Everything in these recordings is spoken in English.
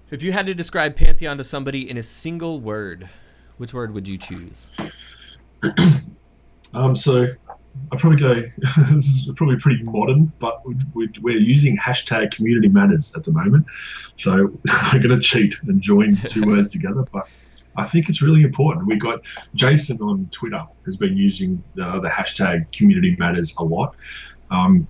If you had to describe Pantheon to somebody in a single word, which word would you choose? So I'd probably go. This is probably pretty modern, but we're using hashtag community matters at the moment. So I'm going to cheat and join two words together, but I think it's really important. We got Jason on Twitter has been using the hashtag community matters a lot. Um,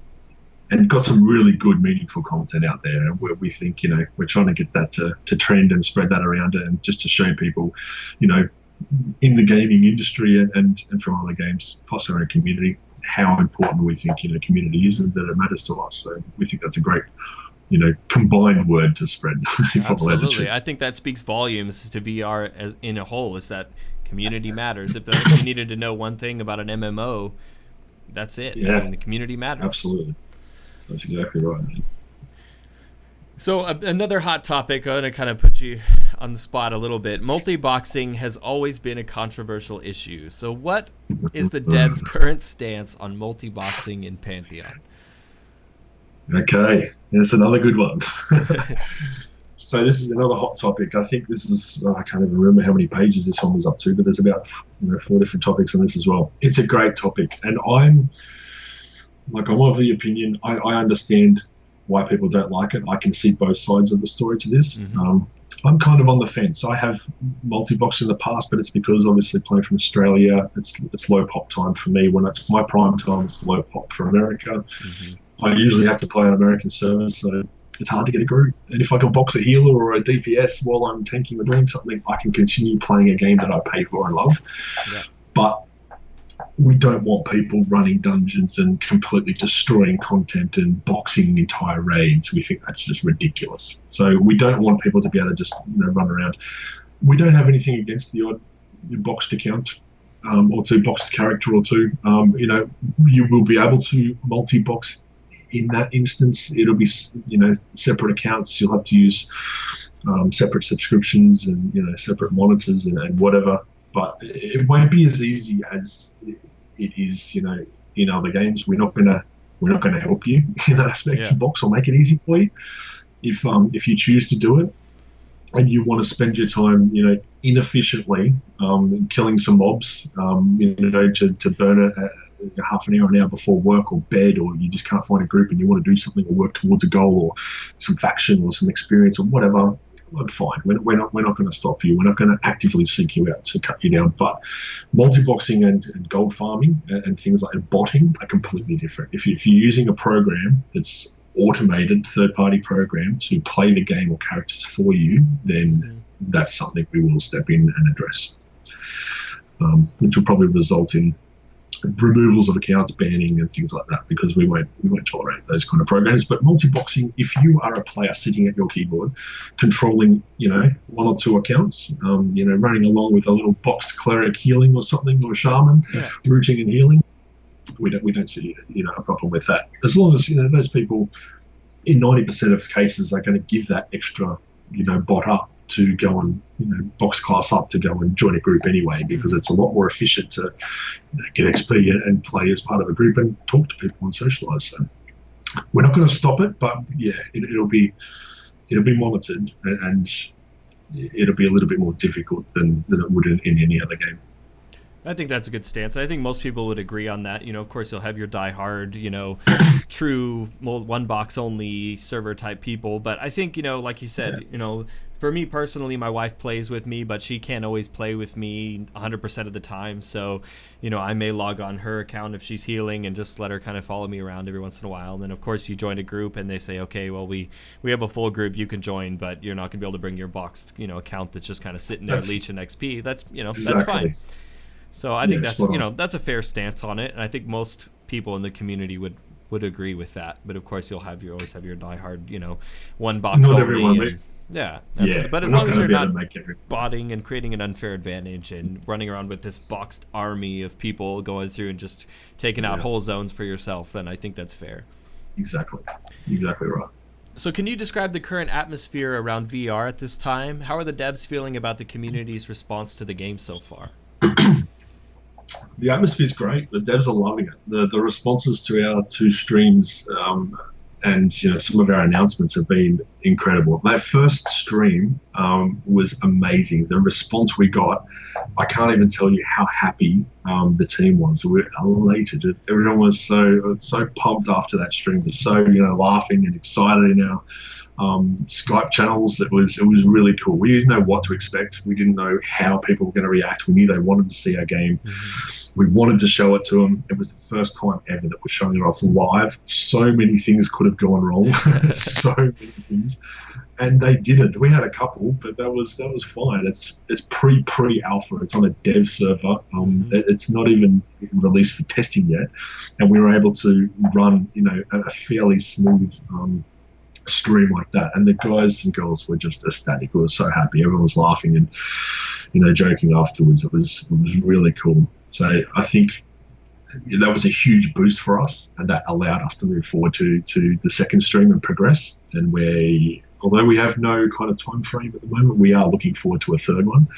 and got some really good, meaningful content out there where we think, we're trying to get that to trend and spread that around and just to show people, you know, in the gaming industry and from other games, plus our own community, how important we think, community is and that it matters to us. So we think that's a great, combined word to spread. Absolutely. I think that speaks volumes to VR as in a whole, is that community matters. If you needed to know one thing about an MMO, that's it. Yeah, I mean, the community matters. Absolutely. That's exactly right, man. So another hot topic, I'm going to kind of put you on the spot a little bit. Multi-boxing has always been a controversial issue. So what is the devs' current stance on multi-boxing in Pantheon? Okay, that's another good one. So this is another hot topic. I think this is, I can't even remember how many pages this one was up to, but there's about 4 different topics on this as well. It's a great topic. And I'm of the opinion, I understand why people don't like it. I can see both sides of the story to this. Mm-hmm. I'm kind of on the fence. I have multi-boxed in the past, but it's because obviously playing from Australia, it's low pop time for me. When it's my prime time, it's low pop for America. Mm-hmm. I usually have to play on American servers, so it's hard to get a group. And if I can box a healer or a DPS while I'm tanking or doing something, I can continue playing a game that I pay for and love. Yeah. But we don't want people running dungeons and completely destroying content and boxing entire raids. We think that's just ridiculous. So we don't want people to be able to just run around. We don't have anything against the odd boxed account or two boxed character or two. You will be able to multi-box in that instance. It'll be separate accounts. You'll have to use separate subscriptions and separate monitors and whatever. But it won't be as easy as it is, in other games. We're not gonna help you in that aspect to box or make it easy for you. If you choose to do it and you want to spend your time, inefficiently killing some mobs, to burn a half an hour before work or bed, or you just can't find a group and you want to do something or work towards a goal or some faction or some experience or whatever. Fine, we're not going to stop you. We're not going to actively seek you out to cut you down. But multi-boxing and gold farming and things like botting are completely different. If you're using a program that's automated, third-party program to play the game or characters for you, then that's something we will step in and address, which will probably result in removals of accounts, banning and things like that, because we won't tolerate those kind of programs. But multi-boxing, if you are a player sitting at your keyboard controlling one or two accounts, running along with a little boxed cleric healing or something, or shaman rooting and healing, we don't see a problem with that, as long as those people in 90% of cases are going to give that extra bot up to go and box class up to go and join a group anyway, because it's a lot more efficient to get XP and play as part of a group and talk to people and socialise. So we're not going to stop it, but it'll be monitored and it'll be a little bit more difficult than it would in any other game. I think that's a good stance. I think most people would agree on that. Of course, you'll have your diehard, true one box only server type people. But I think, like you said, for me personally, my wife plays with me, but she can't always play with me 100% of the time. So, I may log on her account if she's healing and just let her kind of follow me around every once in a while. And then, of course, you join a group and they say, okay, well, we have a full group, you can join, but you're not going to be able to bring your boxed, account that's just kind of sitting there leeching XP. That's, that's fine. So I think that's that's a fair stance on it, and I think most people in the community would agree with that. But of course, you'll always have your diehard, one box not only. Everyone, yeah. But as long as you're not botting and creating an unfair advantage and running around with this boxed army of people going through and just taking out whole zones for yourself, then I think that's fair. Exactly right. So can you describe the current atmosphere around VR at this time? How are the devs feeling about the community's response to the game so far? The atmosphere is great. The devs are loving it. The responses to our two streams and some of our announcements have been incredible. That first stream was amazing. The response we got, I can't even tell you how happy the team was. We were elated. Everyone was so pumped after that stream. Was so laughing and excited in our Skype channels. It was really cool. We didn't know what to expect. We didn't know how people were going to react. We knew they wanted to see our game. We wanted to show it to them. It was the first time ever that we're showing it off live. So many things could have gone wrong. So many things, and they didn't. We had a couple, but that was fine. It's pre-alpha. It's on a dev server. It's not even released for testing yet, and we were able to run a fairly smooth stream like that, and the guys and girls were just ecstatic. We were so happy. Everyone was laughing and joking afterwards. It was really cool. So I think that was a huge boost for us, and that allowed us to move forward to the second stream and progress. And although we have no kind of time frame at the moment, we are looking forward to a third one.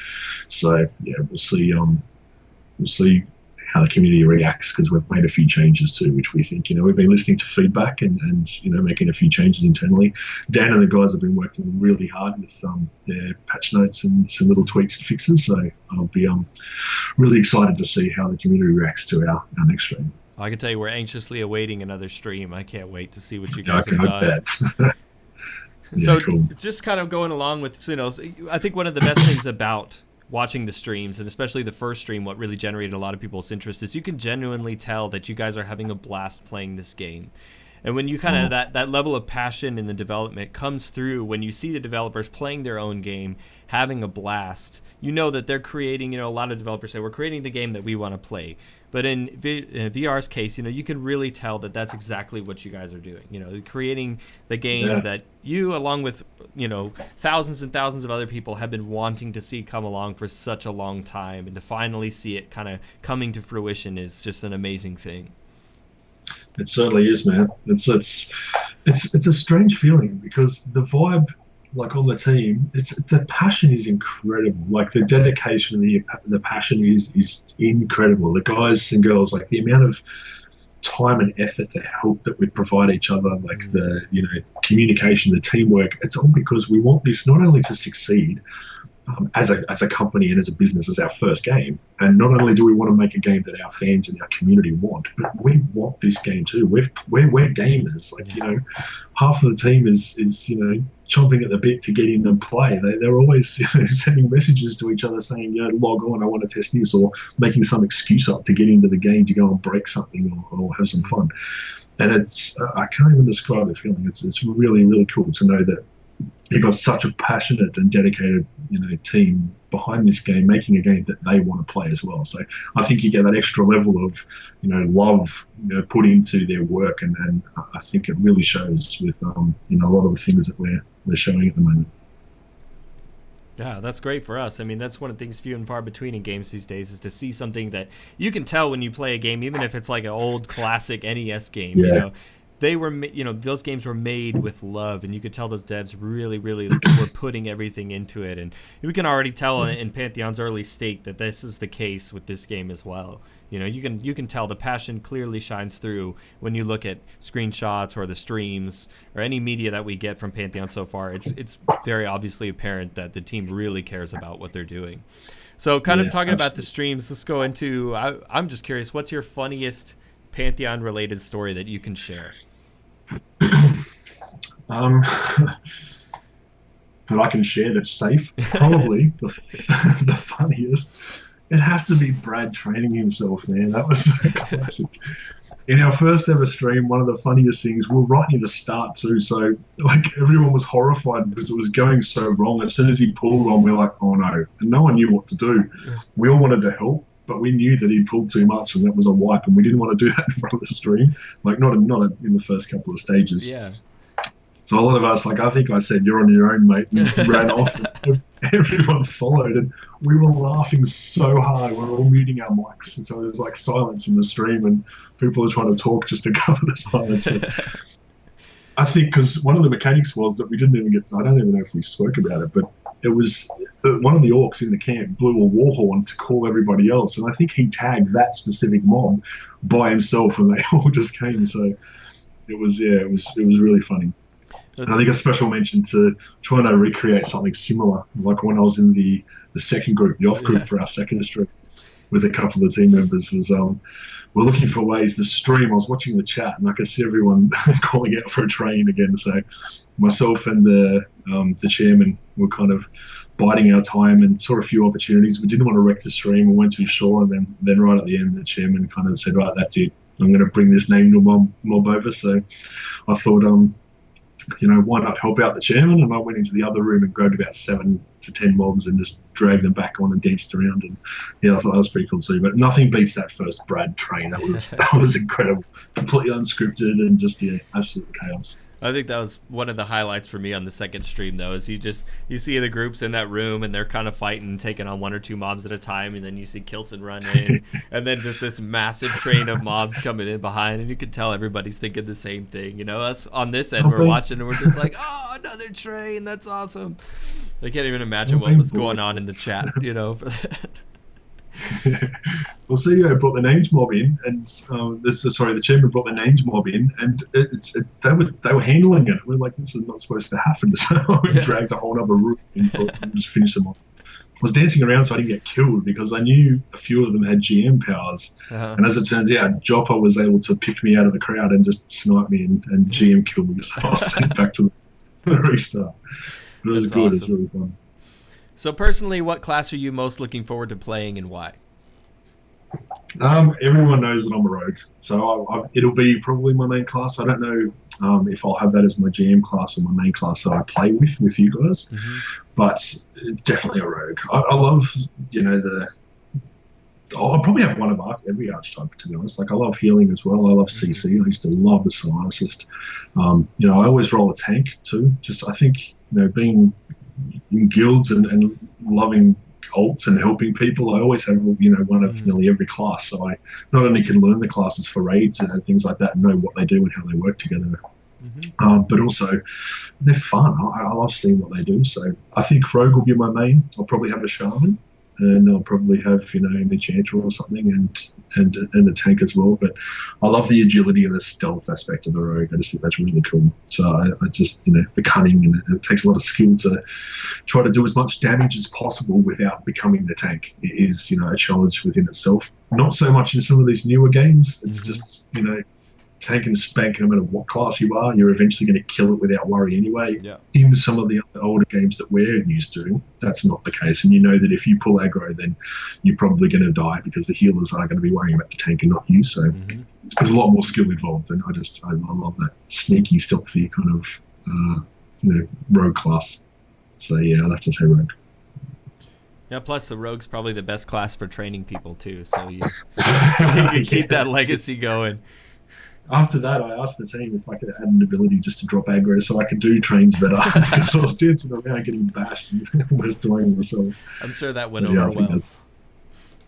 So yeah, we'll see how the community reacts, because we've made a few changes too, which we think, we've been listening to feedback and making a few changes internally. Dan and the guys have been working really hard with their patch notes and some little tweaks and fixes. So I'll be really excited to see how the community reacts to our next stream. I can tell you we're anxiously awaiting another stream. I can't wait to see what you guys have done. So cool. Just kind of going along with, I think one of the best things about watching the streams, and especially the first stream, what really generated a lot of people's interest is you can genuinely tell that you guys are having a blast playing this game. And when you kind of that level of passion in the development comes through when you see the developers playing their own game, having a blast, that they're creating, a lot of developers say, we're creating the game that we want to play. But in VR's case, you can really tell that that's exactly what you guys are doing. Creating the game that you, along with, thousands and thousands of other people have been wanting to see come along for such a long time. And to finally see it kind of coming to fruition is just an amazing thing. It certainly is, man. It's a strange feeling, because the vibe, like on the team, the passion is incredible. Like the dedication and the passion is incredible. The guys and girls, like the amount of time and effort, the help that we provide each other, like the communication, the teamwork. It's all because we want this not only to succeed as a company and as a business, as our first game, and not only do we want to make a game that our fans and our community want, but we want this game too. We're gamers. Like half of the team is chomping at the bit to get in and play. They're always sending messages to each other saying, log on, I want to test this, or making some excuse up to get into the game to go and break something or have some fun. And I can't even describe the feeling. It's really, really cool to know that you've got such a passionate and dedicated team behind this game, making a game that they want to play as well. So I think you get that extra level of love put into their work, and I think it really shows with a lot of the things that we're showing at the moment. Yeah, that's great for us. I mean, that's one of the things few and far between in games these days, is to see something that you can tell when you play a game, even if it's like an old classic NES game. They were, those games were made with love, and you could tell those devs really, really were putting everything into it. And we can already tell in Pantheon's early state that this is the case with this game as well. You can tell the passion clearly shines through when you look at screenshots or the streams or any media that we get from Pantheon so far. It's very obviously apparent that the team really cares about what they're doing. So kind of talking about the streams, let's go into, I'm just curious, what's your funniest Pantheon-related story that you can share? That I can share that's safe. Probably the funniest. It has to be Brad training himself, man. That was so classic. In our first ever stream, one of the funniest things, we were right near the start too, so like everyone was horrified because it was going so wrong. As soon as he pulled one, we were like, oh no. And no one knew what to do. We all wanted to help, but we knew that he pulled too much and that was a wipe, and we didn't want to do that in front of the stream. Like not in the first couple of stages. Yeah. So a lot of us, like I think I said, you're on your own, mate, and ran off. And everyone followed, and we were laughing so hard. We were all muting our mics, and so there's like silence in the stream, and people are trying to talk just to cover the silence. But I think because one of the mechanics was that we didn't even get, I don't even know if we spoke about it, but it was one of the orcs in the camp blew a war horn to call everybody else, and I think he tagged that specific mob by himself, and they all just came. So it was really funny. And I think a special mention to trying to recreate something similar, like when I was in the second group, the off group for our second stream with a couple of team members, was we're looking for ways to stream. I was watching the chat and I could see everyone calling out for a train again. So myself and the chairman were kind of biding our time and saw a few opportunities. We didn't want to wreck the stream. We weren't too sure. And then right at the end, the chairman kind of said, right, that's it. I'm going to bring this name to mob over. So I thought, why not help out the chairman? And I went into the other room and grabbed about 7 to 10 mobs and just dragged them back on and danced around. And yeah, I thought that was pretty cool too. But nothing beats that first Brad train. That was incredible, completely unscripted and just absolute chaos. I think that was one of the highlights for me on the second stream, though, is you see the groups in that room and they're kind of fighting, taking on 1 or 2 mobs at a time, and then you see Kilsin run in, and then just this massive train of mobs coming in behind, and you can tell everybody's thinking the same thing. Us on this end, we're watching and we're just like, oh, another train, that's awesome. I can't even imagine what was going on in the chat, for that. Well, CEO brought the names mob in, and the chairman brought the names mob in, and they were handling it. We're like, this is not supposed to happen. So we dragged a whole other room and just finished them off. I was dancing around so I didn't get killed because I knew a few of them had GM powers, and as it turns out, Joppa was able to pick me out of the crowd and just snipe me and GM killed me. So I was sent back to the restart. But it was good. Awesome. It was really fun. So personally, what class are you most looking forward to playing and why? Everyone knows that I'm a rogue, so it'll be probably my main class. I don't know if I'll have that as my GM class or my main class that I play with you guys, but it's definitely a rogue. I love, I'll probably have one of every archetype, to be honest. Like, I love healing as well. I love CC. I used to love the Psionicist. I always roll a tank too. I think, being in guilds and loving ults and helping people, I always have one of nearly every class, so I not only can learn the classes for raids and things like that and know what they do and how they work together, but also they're fun. I love seeing what they do, so I think rogue will be my main. I'll probably have a shaman, and I'll probably have an enchanter or something, and a tank as well. But I love the agility and the stealth aspect of the rogue. I just think that's really cool. So I just the cunning, and it takes a lot of skill to try to do as much damage as possible without becoming the tank. It is a challenge within itself. Not so much in some of these newer games. It's just tank and spank, no matter what class you are, you're eventually going to kill it without worry anyway. Yeah. In some of the older games that we're used to, that's not the case. And that if you pull aggro, then you're probably going to die because the healers are going to be worrying about the tank and not you. So there's a lot more skill involved. And I love that sneaky, stealthy kind of, rogue class. So yeah, I'd have to say rogue. Yeah, plus the rogue's probably the best class for training people too. So you can keep that legacy going. After that, I asked the team if I could add an ability just to drop aggro so I could do trains better. Because I was dancing around getting bashed and almost dying myself. I'm sure that went over well.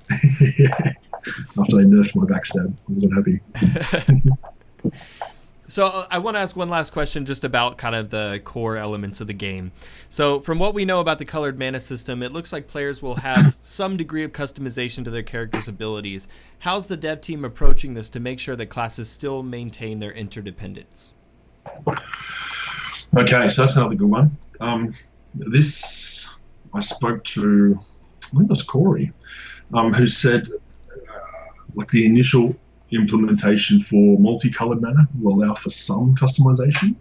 After they nerfed my backstab, I wasn't happy. So I want to ask one last question just about kind of the core elements of the game. So from what we know about the colored mana system, it looks like players will have some degree of customization to their characters' abilities. How's the dev team approaching this to make sure that classes still maintain their interdependence? Okay, so that's another good one. This, I spoke to, I think it was Corey, who said the initial implementation for multicolored mana will allow for some customization,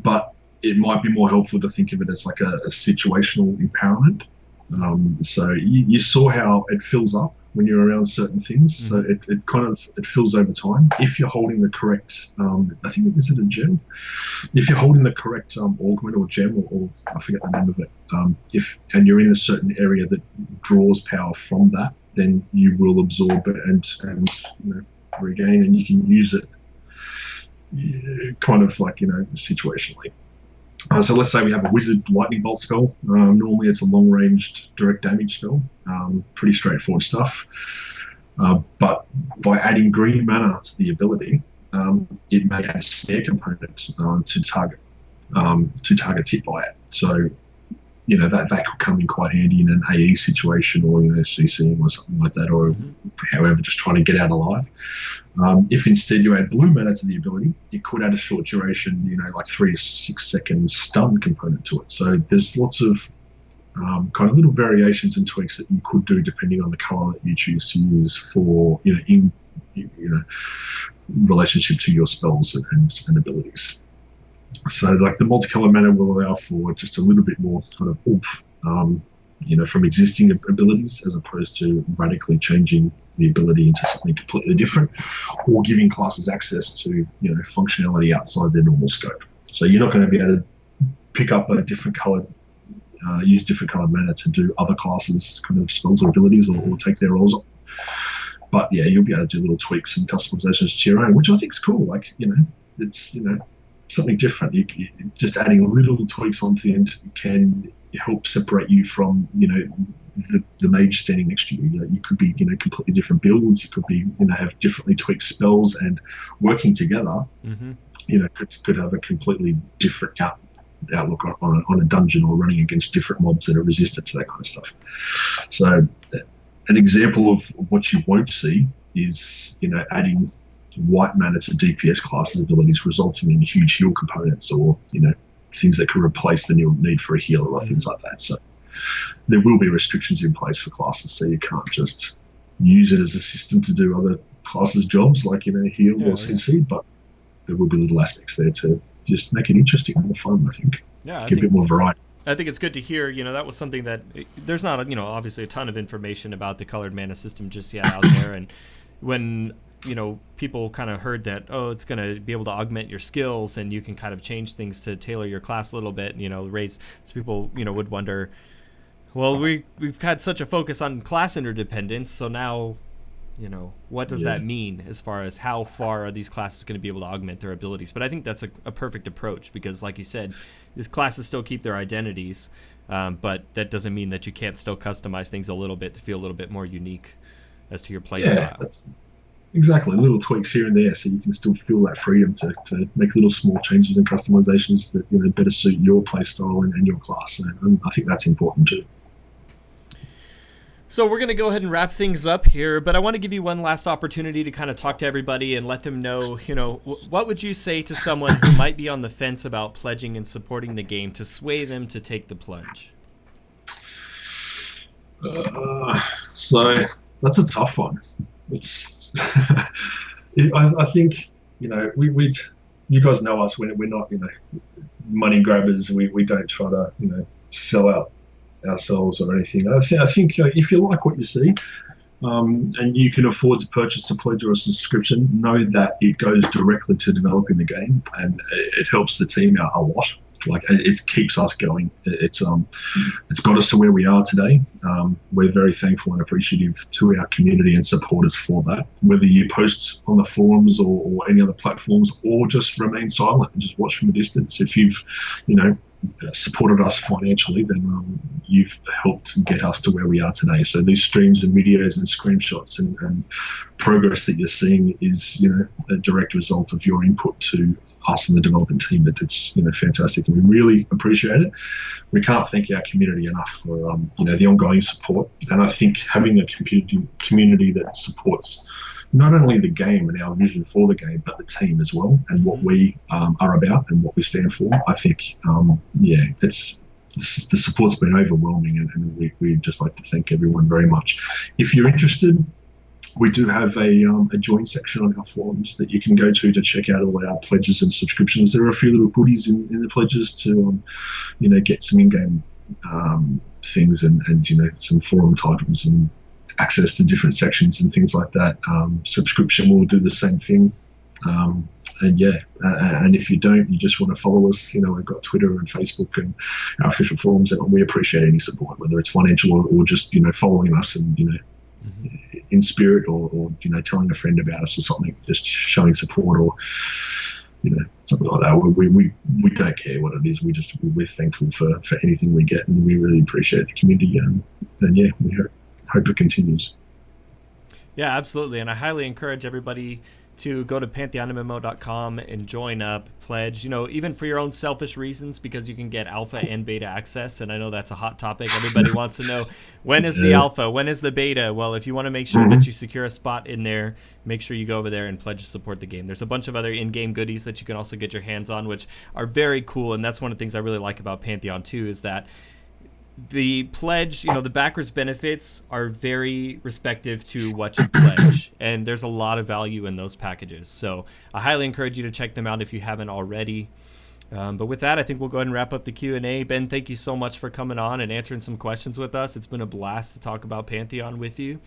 but it might be more helpful to think of it as like a situational empowerment. So you saw how it fills up when you're around certain things. So it fills over time. If you're holding the correct, I think, is it a gem? If you're holding the correct augment or gem, or I forget the name of it, and you're in a certain area that draws power from that, then you will absorb it and regain, and you can use it kind of situationally. So let's say we have a wizard lightning bolt spell. Normally it's a long-ranged direct damage spell. Pretty straightforward stuff. But by adding green mana to the ability, it may add a snare component to targets hit by it. So that could come in quite handy in an AE situation, or CCing or something like that, or however, just trying to get out alive. If instead you add blue mana to the ability, it could add a short duration, like 3 to 6 second stun component to it. So there's lots of kind of little variations and tweaks that you could do depending on the color that you choose to use for in relationship to your spells and abilities. So like the multicolor mana will allow for just a little bit more kind of oomph, from existing abilities, as opposed to radically changing the ability into something completely different, or giving classes access to functionality outside their normal scope. So you're not going to be able to pick up a different colored, use different colored mana to do other classes' kind of spells or abilities, or take their roles off. But yeah, you'll be able to do little tweaks and customizations to your own, which I think is cool. Like it's something different. You just adding little tweaks onto the end can help separate you from the mage standing next to you. You could be completely different builds. You could be have differently tweaked spells, and working together could have a completely different outlook on a dungeon, or running against different mobs that are resistant to that kind of stuff. So an example of what you won't see is adding white mana to DPS classes abilities, resulting in huge heal components, or things that could replace the need for a healer, or things like that. So there will be restrictions in place for classes, so you can't just use it as a system to do other classes' jobs, like heal or CC, but there will be little aspects there to just make it interesting and more fun, I think. Give a bit more variety. I think it's good to hear, that was something that there's not, obviously a ton of information about the colored mana system just yet out there. And when, people kind of heard that, it's going to be able to augment your skills and you can kind of change things to tailor your class a little bit, raise, so people, would wonder, well, we've had such a focus on class interdependence, so now, what does that mean as far as how far are these classes going to be able to augment their abilities? But I think that's a perfect approach, because like you said, these classes still keep their identities, but that doesn't mean that you can't still customize things a little bit to feel a little bit more unique as to your play style. That's exactly, little tweaks here and there, so you can still feel that freedom to make little small changes and customizations that better suit your play style and your class. And I think that's important too. So we're going to go ahead and wrap things up here, but I want to give you one last opportunity to kind of talk to everybody and let them know, what would you say to someone who might be on the fence about pledging and supporting the game to sway them to take the plunge? So that's a tough one. It's, I think, you guys know us, we're not, money grabbers. We don't try to, sell out ourselves or anything. I think if you like what you see, and you can afford to purchase a pledge or a subscription, know that it goes directly to developing the game, and it helps the team out a lot. Like, it keeps us going. It's got us to where we are today. We're very thankful and appreciative to our community and supporters for that. Whether you post on the forums or any other platforms, or just remain silent and just watch from a distance, if you've supported us financially, then you've helped get us to where we are today. So these streams and videos and screenshots and progress that you're seeing is a direct result of your input to us and the development team. It's fantastic, and we really appreciate it. We can't thank our community enough for the ongoing support, and I think having a community that supports not only the game and our vision for the game, but the team as well, and what we are about and what we stand for. I think, the support's been overwhelming, and we'd just like to thank everyone very much. If you're interested, we do have a join section on our forums that you can go to check out all our pledges and subscriptions. There are a few little goodies in the pledges to, get some in-game things and some forum titles and access to different sections and things like that. Subscription will do the same thing. And if you don't, you just want to follow us, we've got Twitter and Facebook and our official forums, and we appreciate any support, whether it's financial or just, following us and, in spirit or telling a friend about us or something, just showing support or, something like that. We don't care what it is. We're thankful for anything we get, and we really appreciate the community. And we hope it continues. Yeah, absolutely. And I highly encourage everybody to go to pantheonmmo.com and join up, pledge, you know, even for your own selfish reasons, because you can get alpha and beta access. And I know that's a hot topic. Everybody wants to know, when is the alpha? When is the beta? Well, if you want to make sure that you secure a spot in there, make sure you go over there and pledge to support the game. There's a bunch of other in-game goodies that you can also get your hands on, which are very cool. And that's one of the things I really like about Pantheon too, is that the pledge, you know, the backers benefits are very respective to what you pledge, and there's a lot of value in those packages. So I highly encourage you to check them out if you haven't already. But with that, I think we'll go ahead and wrap up the Q&A. Ben, thank you so much for coming on and answering some questions with us. It's been a blast to talk about Pantheon with you.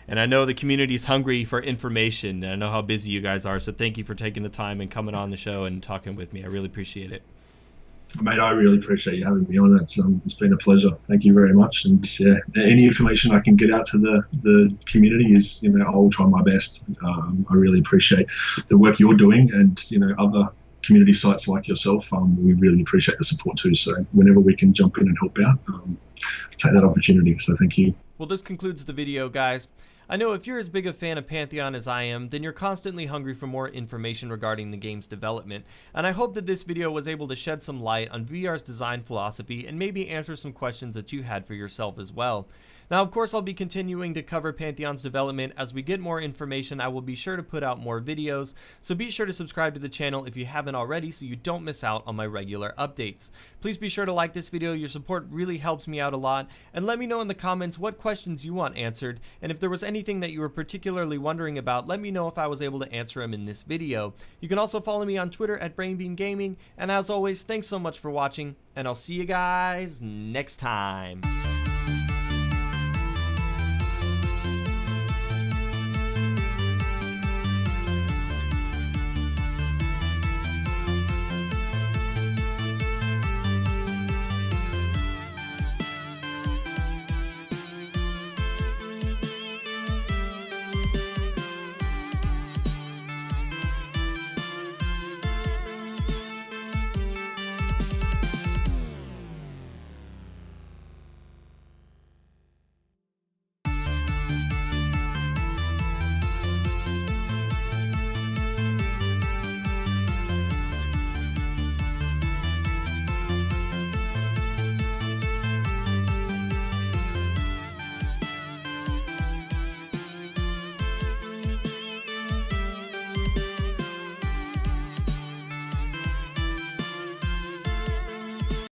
And I know the community's hungry for information, and I know how busy you guys are. So thank you for taking the time and coming on the show and talking with me. I really appreciate it. Mate, I really appreciate you having me on. It's been a pleasure. Thank you very much. And yeah, any information I can get out to the community is, you know, I'll try my best. I really appreciate the work you're doing, and, you know, other community sites like yourself. We really appreciate the support too. So whenever we can jump in and help out, take that opportunity. So thank you. Well, this concludes the video, guys. I know if you're as big a fan of Pantheon as I am, then you're constantly hungry for more information regarding the game's development, and I hope that this video was able to shed some light on VR's design philosophy and maybe answer some questions that you had for yourself as well. Now, of course, I'll be continuing to cover Pantheon's development. As we get more information, I will be sure to put out more videos, so be sure to subscribe to the channel if you haven't already so you don't miss out on my regular updates. Please be sure to like this video. Your support really helps me out a lot, and let me know in the comments what questions you want answered, and if there was anything that you were particularly wondering about, let me know if I was able to answer them in this video. You can also follow me on Twitter at BrainBeanGaming, and as always, thanks so much for watching, and I'll see you guys next time.